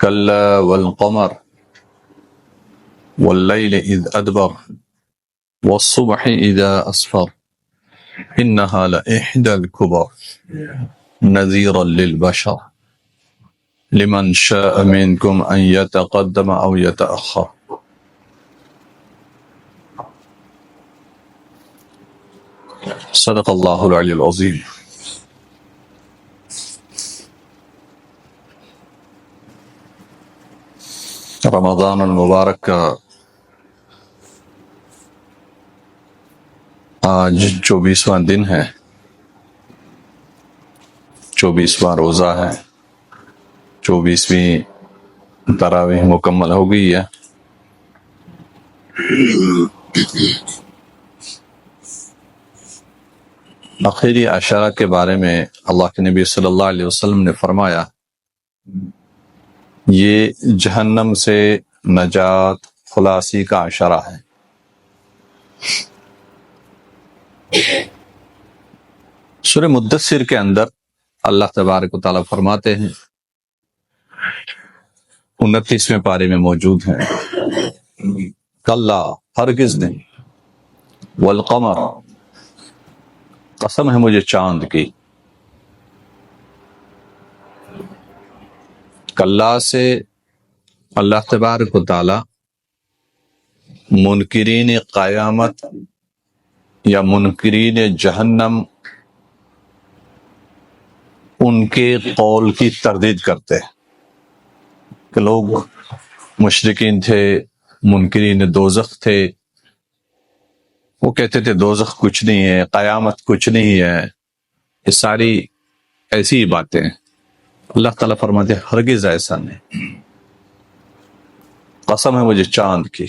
كلا والقمر والليل إذ أدبر والصبح إذا أسفر إنها لإحدى الكبر نذيرا للبشر لمن شاء منكم أن يتقدم أو يتأخر. صدق اللہ العلی العظیم. رمضان المبارک کا آج 24واں دن ہے، 24واں روزہ ہے، 24ویں تراویح مکمل ہو گئی ہے. آخری عشرہ کے بارے میں اللہ کے نبی صلی اللہ علیہ وسلم نے فرمایا یہ جہنم سے نجات خلاصی کا عشرہ ہے. سورہ مدثر کے اندر اللہ تبارک و تعالیٰ فرماتے ہیں، 29ویں پارے میں موجود ہیں، کلا ہرگز نہیں، والقمر قسم ہے مجھے چاند کی. کلا سے اللہ تبارک و تعالی منکرین قیامت یا منکرین جہنم ان کے قول کی تردید کرتے ہیں کہ لوگ مشرکین تھے، منکرین دوزخ تھے، وہ کہتے تھے دوزخ کچھ نہیں ہے، قیامت کچھ نہیں ہے، یہ ساری ایسی ہی باتیں ہیں. اللہ تعالیٰ فرماتے ہیں ہرگز ایسا نہیں، قسم ہے مجھے چاند کی.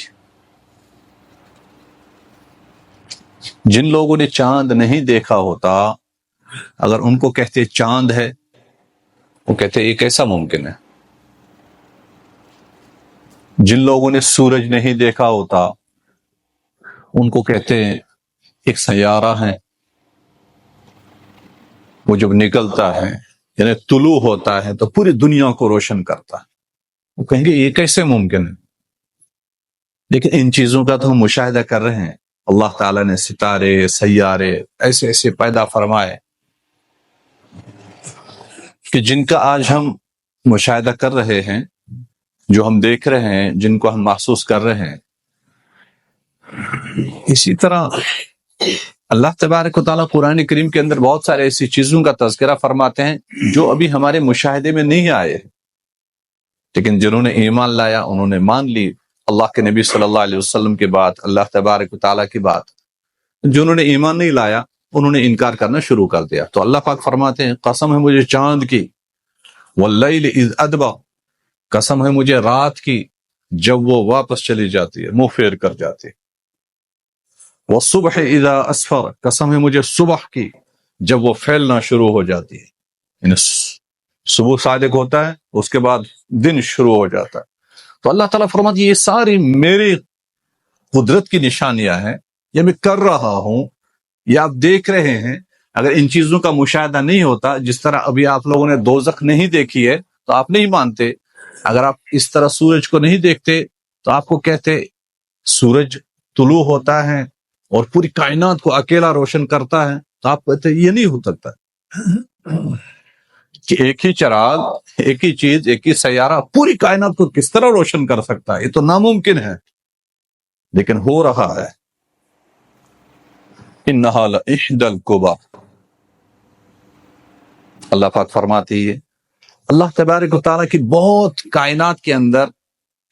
جن لوگوں نے چاند نہیں دیکھا ہوتا اگر ان کو کہتے چاند ہے، وہ کہتے یہ کیسا ممکن ہے. جن لوگوں نے سورج نہیں دیکھا ہوتا ان کو کہتے ہیں ایک سیارہ ہے، وہ جب نکلتا ہے یعنی طلوع ہوتا ہے تو پوری دنیا کو روشن کرتا ہے. وہ کہیں گے یہ کیسے ممکن ہے. لیکن ان چیزوں کا تو ہم مشاہدہ کر رہے ہیں. اللہ تعالیٰ نے ستارے، سیارے ایسے ایسے پیدا فرمائے کہ جن کا آج ہم مشاہدہ کر رہے ہیں، جو ہم دیکھ رہے ہیں، جن کو ہم محسوس کر رہے ہیں. اسی طرح اللہ تبارک و تعالیٰ قرآن کریم کے اندر بہت سارے ایسی چیزوں کا تذکرہ فرماتے ہیں جو ابھی ہمارے مشاہدے میں نہیں آئے، لیکن جنہوں نے ایمان لایا انہوں نے مان لی اللہ کے نبی صلی اللہ علیہ وسلم کی بات، اللہ تبارک و تعالیٰ کی بات. جنہوں نے ایمان نہیں لایا انہوں نے انکار کرنا شروع کر دیا. تو اللہ پاک فرماتے ہیں قسم ہے مجھے چاند کی، واللیل اذ ادبر، قسم ہے مجھے رات کی جب وہ واپس چلی جاتی ہے، منہ پھیر کر جاتی ہے. والصبح اذا اسفر، قسم ہے مجھے صبح کی جب وہ پھیلنا شروع ہو جاتی ہے. یعنی صبح صادق ہوتا ہے اس کے بعد دن شروع ہو جاتا ہے. تو اللہ تعالیٰ فرماتی ہے یہ ساری میری قدرت کی نشانیاں ہیں، یہ میں کر رہا ہوں، یہ آپ دیکھ رہے ہیں. اگر ان چیزوں کا مشاہدہ نہیں ہوتا، جس طرح ابھی آپ لوگوں نے دوزخ نہیں دیکھی ہے تو آپ نہیں مانتے. اگر آپ اس طرح سورج کو نہیں دیکھتے تو آپ کو کہتے سورج طلوع ہوتا ہے اور پوری کائنات کو اکیلا روشن کرتا ہے، تو آپ کہتے یہ نہیں ہو سکتا کہ ایک ہی چراغ، ایک ہی چیز، ایک ہی سیارہ پوری کائنات کو کس طرح روشن کر سکتا ہے. یہ تو ناممکن ہے، لیکن ہو رہا ہے. انہا لإحدى الکبر، اللہ پاک فرماتی ہے اللہ تبارک و تعالیٰ کی بہت کائنات کے اندر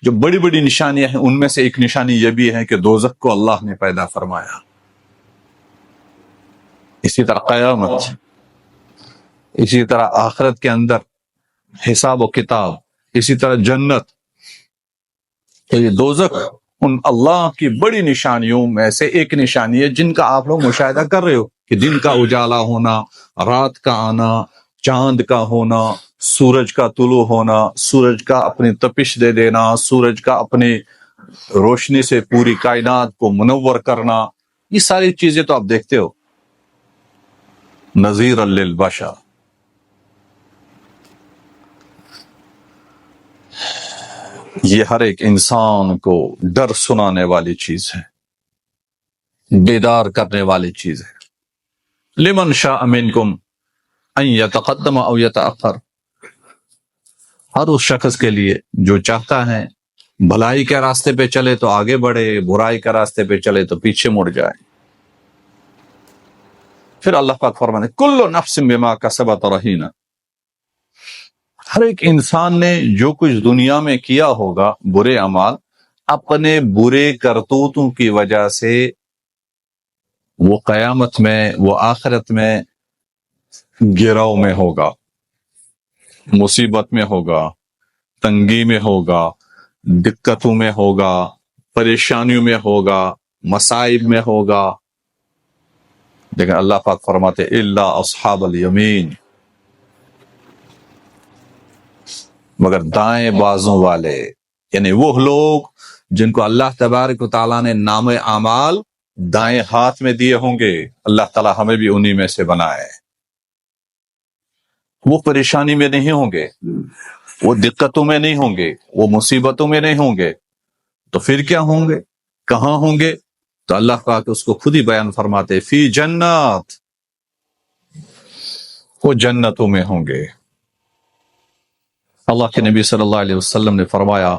جو بڑی بڑی نشانیاں ہیں ان میں سے ایک نشانی یہ بھی ہے کہ دوزخ کو اللہ نے پیدا فرمایا. اسی طرح قیامت، اسی طرح آخرت کے اندر حساب و کتاب، اسی طرح جنت. تو یہ دوزخ ان اللہ کی بڑی نشانیوں میں سے ایک نشانی ہے جن کا آپ لوگ مشاہدہ کر رہے ہو کہ دن کا اجالا ہونا، رات کا آنا، چاند کا ہونا، سورج کا طلوع ہونا، سورج کا اپنی تپش دے دینا، سورج کا اپنی روشنی سے پوری کائنات کو منور کرنا. یہ ساری چیزیں تو آپ دیکھتے ہو. نذیرا للبشر. یہ ہر ایک انسان کو ڈر سنانے والی چیز ہے، بیدار کرنے والی چیز ہے۔ لمن شاء منکم ان یتقدم او یتأخر، ہر اس شخص کے لیے جو چاہتا ہے بھلائی کے راستے پہ چلے تو آگے بڑھے، برائی کے راستے پہ چلے تو پیچھے مڑ جائے۔ پھر اللہ پاک فرماتے کل نفس بما کسبت رہینہ، ہر ایک انسان نے جو کچھ دنیا میں کیا ہوگا برے اعمال، اپنے برے کرتوتوں کی وجہ سے وہ قیامت میں، وہ آخرت میں گراؤ میں ہوگا، مصیبت میں ہوگا، تنگی میں ہوگا، دقتوں میں ہوگا، پریشانیوں میں ہوگا، مصائب میں ہوگا۔ لیکن اللہ پاک فرماتے الا اصحاب الیمین، مگر دائیں بازوں والے، یعنی وہ لوگ جن کو اللہ تبارک و تعالیٰ نے نام اعمال دائیں ہاتھ میں دیے ہوں گے، اللہ تعالیٰ ہمیں بھی انہی میں سے بنائے۔ وہ پریشانی میں نہیں ہوں گے، وہ دقتوں میں نہیں ہوں گے، وہ مصیبتوں میں نہیں ہوں گے، تو پھر کیا ہوں گے، کہاں ہوں گے؟ تو اللہ پاک اس کو خود ہی بیان فرماتے فی جنات، وہ جنتوں میں ہوں گے۔ اللہ کے نبی صلی اللہ علیہ وسلم نے فرمایا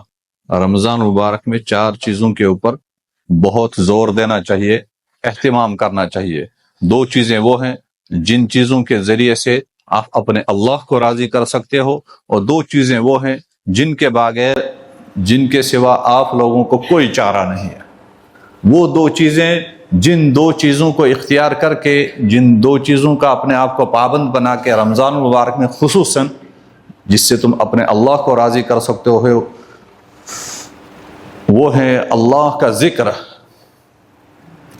رمضان مبارک میں 4 چیزوں کے اوپر بہت زور دینا چاہیے، اہتمام کرنا چاہیے۔ 2 چیزیں وہ ہیں جن چیزوں کے ذریعے سے آپ اپنے اللہ کو راضی کر سکتے ہو، اور 2 چیزیں وہ ہیں جن کے بغیر، جن کے سوا آپ لوگوں کو کوئی چارہ نہیں ہے۔ وہ 2 چیزیں، جن 2 چیزوں کو اختیار کر کے، جن 2 چیزوں کا اپنے آپ کو پابند بنا کے رمضان مبارک میں خصوصاً جس سے تم اپنے اللہ کو راضی کر سکتے ہو، وہ ہے اللہ کا ذکر،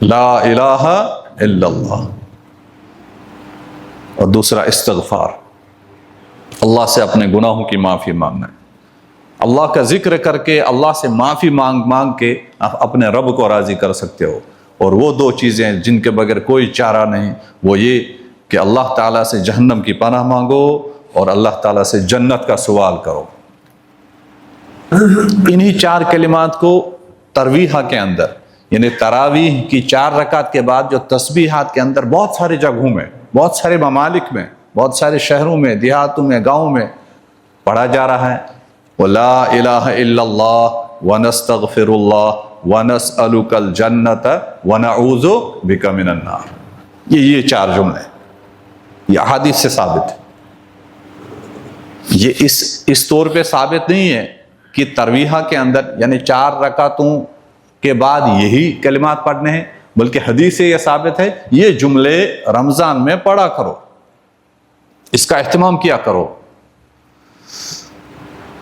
لا الہ الا اللہ، اور دوسرا استغفار، اللہ سے اپنے گناہوں کی معافی مانگنا ہے۔ اللہ کا ذکر کر کے، اللہ سے معافی مانگ کے آپ اپنے رب کو راضی کر سکتے ہو۔ اور وہ 2 چیزیں جن کے بغیر کوئی چارہ نہیں، وہ یہ کہ اللہ تعالیٰ سے جہنم کی پناہ مانگو اور اللہ تعالیٰ سے جنت کا سوال کرو۔ انہی 4 کلمات کو ترویحہ کے اندر، یعنی تراویح کی 4 رکعت کے بعد جو تسبیحات کے اندر بہت ساری جگہوں میں، بہت سارے ممالک میں، بہت سارے شہروں میں، دیہاتوں میں، گاؤں میں پڑھا جا رہا ہے وَلَا إِلَهَ إِلَّا اللَّهُ وَنَسْتَغْفِرُ اللَّهُ وَنَسْأَلُكَ الْجَنَّةَ وَنَعُوذُ بِكَ مِنَ النَّارِ۔ یہ 4 جملے یہ احادیث سے ثابت ہے۔ یہ اس طور پہ ثابت نہیں ہے کہ ترویحہ کے اندر یعنی 4 رکعتوں کے بعد یہی کلمات پڑھنے ہیں، بلکہ حدیث سے یہ ثابت ہے یہ جملے رمضان میں پڑھا کرو، اس کا اہتمام کیا کرو۔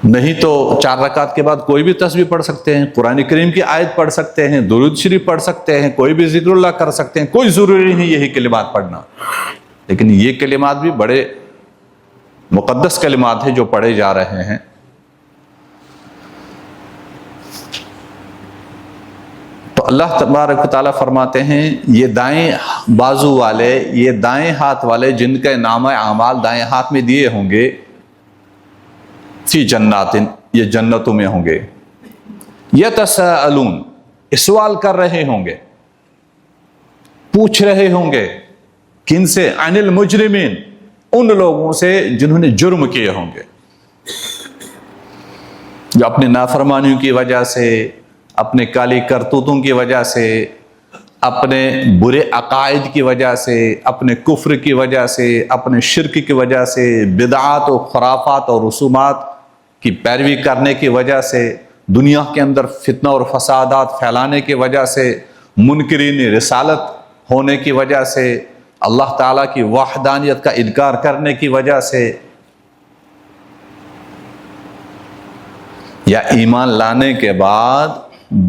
نہیں تو 4 رکعت کے بعد کوئی بھی تسبیح پڑھ سکتے ہیں، قرآن کریم کی آیت پڑھ سکتے ہیں، درود شریف پڑھ سکتے ہیں، کوئی بھی ذکر اللہ کر سکتے ہیں، کوئی ضروری نہیں یہی کلمات پڑھنا۔ لیکن یہ کلمات بھی بڑے مقدس کلمات ہیں جو پڑھے جا رہے ہیں۔ تو اللہ تبارک و تعالیٰ فرماتے ہیں یہ دائیں بازو والے، یہ دائیں ہاتھ والے جن کے نام اعمال دائیں ہاتھ میں دیے ہوں گے، فی جنات، یہ جنتوں میں ہوں گے، یتساءلون، سوال کر رہے ہوں گے، پوچھ رہے ہوں گے، کن سے؟ عن المجرمین، ان لوگوں سے جنہوں نے جرم کیے ہوں گے، جو اپنی نافرمانیوں کی وجہ سے، اپنے کالی کرتوتوں کی وجہ سے، اپنے برے عقائد کی وجہ سے، اپنے کفر کی وجہ سے، اپنے شرک کی وجہ سے، بدعات و خرافات اور رسومات کی پیروی کرنے کی وجہ سے، دنیا کے اندر فتنہ اور فسادات پھیلانے کی وجہ سے، منکرین رسالت ہونے کی وجہ سے، اللہ تعالیٰ کی وحدانیت کا انکار کرنے کی وجہ سے، یا ایمان لانے کے بعد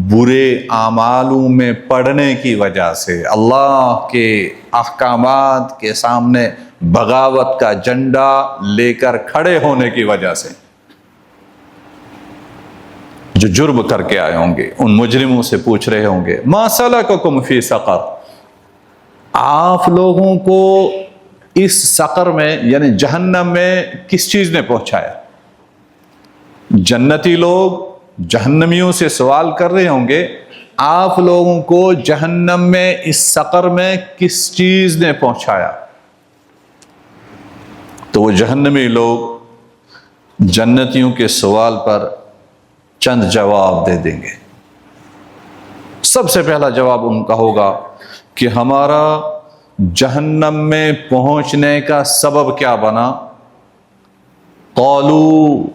برے اعمالوں میں پڑنے کی وجہ سے، اللہ کے احکامات کے سامنے بغاوت کا جھنڈا لے کر کھڑے ہونے کی وجہ سے، جو جرم کر کے آئے ہوں گے، ان مجرموں سے پوچھ رہے ہوں گے ما سلککم فی سقر، آپ لوگوں کو اس سقر میں یعنی جہنم میں کس چیز نے پہنچایا؟ جنتی لوگ جہنمیوں سے سوال کر رہے ہوں گے آپ لوگوں کو جہنم میں اس سقر میں کس چیز نے پہنچایا؟ تو وہ جہنمی لوگ جنتیوں کے سوال پر چند جواب دے دیں گے۔ سب سے پہلا جواب ان کا ہوگا کہ ہمارا جہنم میں پہنچنے کا سبب کیا بنا؟ قالو،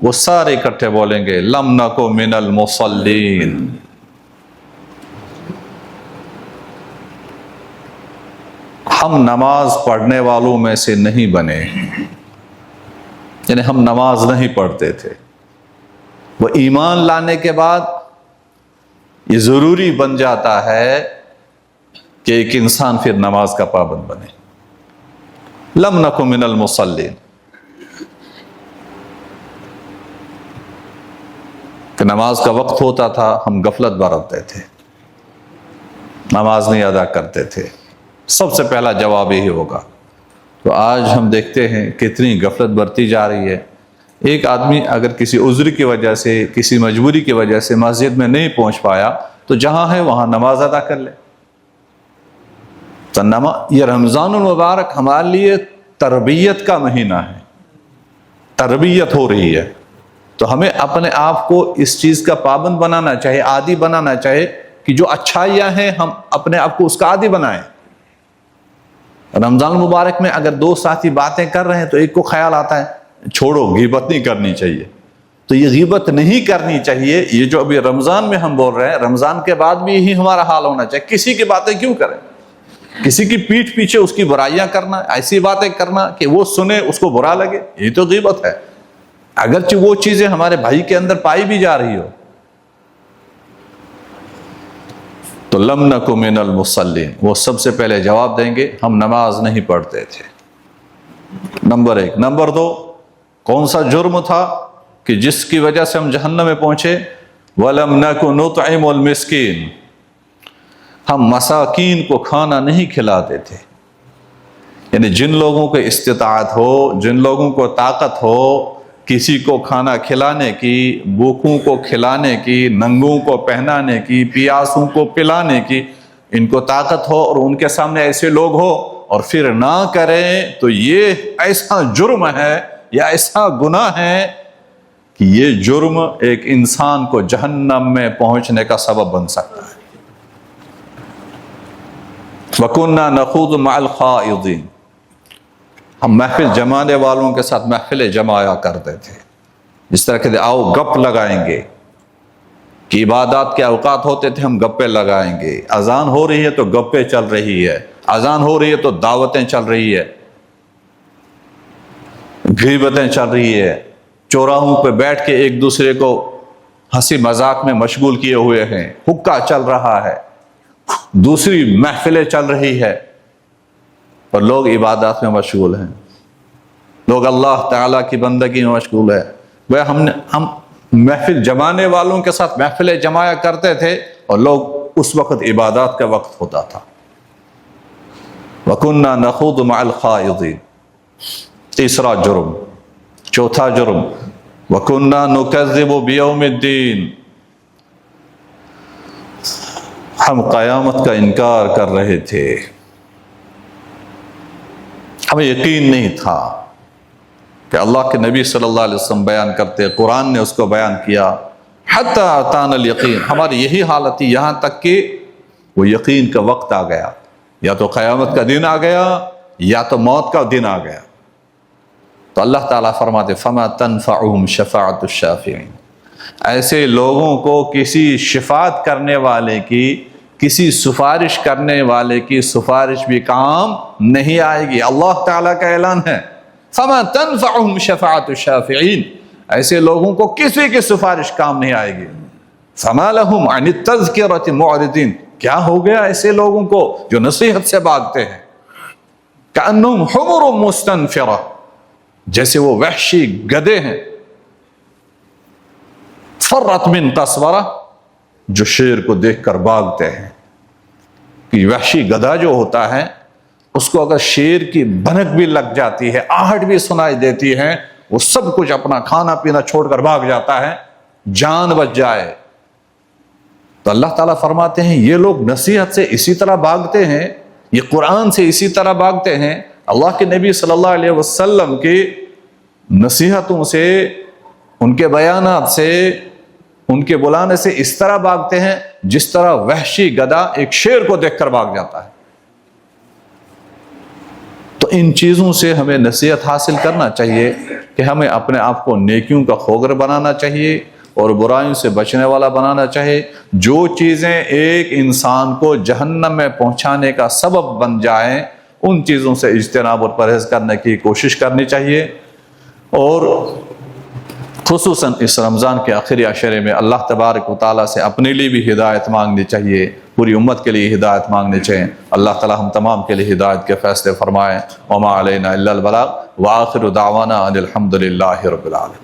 وہ سارے اکٹھے بولیں گے لم نکو من المصلین، ہم نماز پڑھنے والوں میں سے نہیں بنے، یعنی ہم نماز نہیں پڑھتے تھے۔ وہ ایمان لانے کے بعد یہ ضروری بن جاتا ہے کہ ایک انسان پھر نماز کا پابند بنے۔ لم نکو من المصلین، کہ نماز کا وقت ہوتا تھا ہم غفلت برتتے تھے، نماز نہیں ادا کرتے تھے۔ سب سے پہلا جواب یہی ہوگا۔ تو آج ہم دیکھتے ہیں کتنی غفلت برتی جا رہی ہے۔ ایک آدمی اگر کسی عذر کی وجہ سے، کسی مجبوری کی وجہ سے مسجد میں نہیں پہنچ پایا تو جہاں ہے وہاں نماز ادا کر لے۔ تو یہ رمضان المبارک ہمارے لیے تربیت کا مہینہ ہے، تربیت ہو رہی ہے، تو ہمیں اپنے آپ کو اس چیز کا پابند بنانا چاہیے، عادی بنانا چاہیے کہ جو اچھائیاں ہیں ہم اپنے آپ کو اس کا عادی بنائیں۔ رمضان المبارک میں اگر دو ساتھی باتیں کر رہے ہیں تو ایک کو خیال آتا ہے چھوڑو غیبت نہیں کرنی چاہیے، تو یہ غیبت نہیں کرنی چاہیے۔ یہ جو ابھی رمضان میں ہم بول رہے ہیں، رمضان کے بعد بھی یہی ہمارا حال ہونا چاہیے۔ کسی کی باتیں کیوں کریں؟ کسی کی پیٹھ پیچھے اس کی برائیاں کرنا، ایسی باتیں کرنا کہ وہ سنے اس کو برا لگے، یہ تو غیبت ہے، اگرچہ وہ چیزیں ہمارے بھائی کے اندر پائی بھی جا رہی ہو۔ تو لم نکو من المصلین، وہ سب سے پہلے جواب دیں گے ہم نماز نہیں پڑھتے تھے۔ نمبر 1۔ نمبر 2، کون سا جرم تھا کہ جس کی وجہ سے ہم جہنم میں پہنچے؟ وَلَمْ نَكُ نُطْعِمُ الْمِسْكِينَ، ہم مساکین کو کھانا نہیں کھلاتے تھے۔ یعنی جن لوگوں کو استطاعت ہو، جن لوگوں کو طاقت ہو کسی کو کھانا کھلانے کی، بھوکوں کو کھلانے کی، ننگوں کو پہنانے کی، پیاسوں کو پلانے کی، ان کو طاقت ہو اور ان کے سامنے ایسے لوگ ہو اور پھر نہ کریں تو یہ ایسا جرم ہے یا ایسا گناہ ہے کہ یہ جرم ایک انسان کو جہنم میں پہنچنے کا سبب بن سکتا ہے۔ وَكُنَّا نَخُوضُ مَعَ الْخَائِضِينَ، ہم محفل جمانے والوں کے ساتھ محفلیں جمایا کرتے تھے، جس طرح کہ آؤ گپ لگائیں گے، کہ عبادات کے اوقات ہوتے تھے ہم گپے لگائیں گے، اذان ہو رہی ہے تو گپے چل رہی ہے، اذان ہو رہی ہے تو دعوتیں چل رہی ہے، غیبتیں چل رہی ہے، چوراہوں پہ بیٹھ کے ایک دوسرے کو ہنسی مذاق میں مشغول کیے ہوئے ہیں، حقہ چل رہا ہے، دوسری محفلیں چل رہی ہے، اور لوگ عبادات میں مشغول ہیں، لوگ اللہ تعالیٰ کی بندگی میں مشغول ہے۔ وہ ہم محفل جمانے والوں کے ساتھ محفلیں جمایا کرتے تھے اور لوگ اس وقت عبادات کا وقت ہوتا تھا۔ وَكُنَّا نَخُوضُ مَعَ الْخَائِضِينَ، تیسرا جرم۔ چوتھا جرم، وَكُنَّا نُكَذِّبُ بِيَوْمِ الدِّينِ، ہم قیامت کا انکار کر رہے تھے، ہمیں یقین نہیں تھا کہ اللہ کے نبی صلی اللہ علیہ وسلم بیان کرتے، قرآن نے اس کو بیان کیا، حتی اتانا الیقین، ہماری یہی حالت تھی یہاں تک کہ وہ یقین کا وقت آ گیا، یا تو قیامت کا دن آ گیا یا تو موت کا دن آ گیا۔ تو اللہ تعالیٰ فرماتے فما تنفعهم شفاعت الشافعین، ایسے لوگوں کو کسی شفاعت کرنے والے کی، کسی سفارش کرنے والے کی سفارش بھی کام نہیں آئے گی۔ اللہ تعالیٰ کا اعلان ہے فما تنفعهم شفاعت الشافعین، ایسے لوگوں کو کسی کی سفارش کام نہیں آئے گی۔ فما لهم عن التذکرۃ معرضین، کیا ہو گیا ایسے لوگوں کو جو نصیحت سے بھاگتے ہیں؟ کأنہم حمر مستنفرہ، جیسے وہ وحشی گدھے ہیں، فرت من قسورہ، جو شیر کو دیکھ کر بھاگتے ہیں۔ کہ وحشی گدھا جو ہوتا ہے اس کو اگر شیر کی بھنک بھی لگ جاتی ہے، آہٹ بھی سنائی دیتی ہے، وہ سب کچھ اپنا کھانا پینا چھوڑ کر بھاگ جاتا ہے، جان بچ جائے۔ تو اللہ تعالیٰ فرماتے ہیں یہ لوگ نصیحت سے اسی طرح بھاگتے ہیں، یہ قرآن سے اسی طرح بھاگتے ہیں، اللہ کے نبی صلی اللہ علیہ وسلم کی نصیحتوں سے، ان کے بیانات سے، ان کے بلانے سے اس طرح بھاگتے ہیں جس طرح وحشی گدھا ایک شیر کو دیکھ کر بھاگ جاتا ہے۔ تو ان چیزوں سے ہمیں نصیحت حاصل کرنا چاہیے کہ ہمیں اپنے آپ کو نیکیوں کا خوگر بنانا چاہیے اور برائیوں سے بچنے والا بنانا چاہیے۔ جو چیزیں ایک انسان کو جہنم میں پہنچانے کا سبب بن جائیں ان چیزوں سے اجتناب اور پرہیز کرنے کی کوشش کرنی چاہیے، اور خصوصاً اس رمضان کے آخری عشرے میں اللہ تبارک و تعالیٰ سے اپنے لیے بھی ہدایت مانگنی چاہیے، پوری امت کے لیے ہدایت مانگنی چاہیے۔ اللہ تعالیٰ ہم تمام کے لیے ہدایت کے فیصلے فرمائیں۔ وما علینا الا البلاغ وآخر دعوانا ان الحمد للہ رب العالمین۔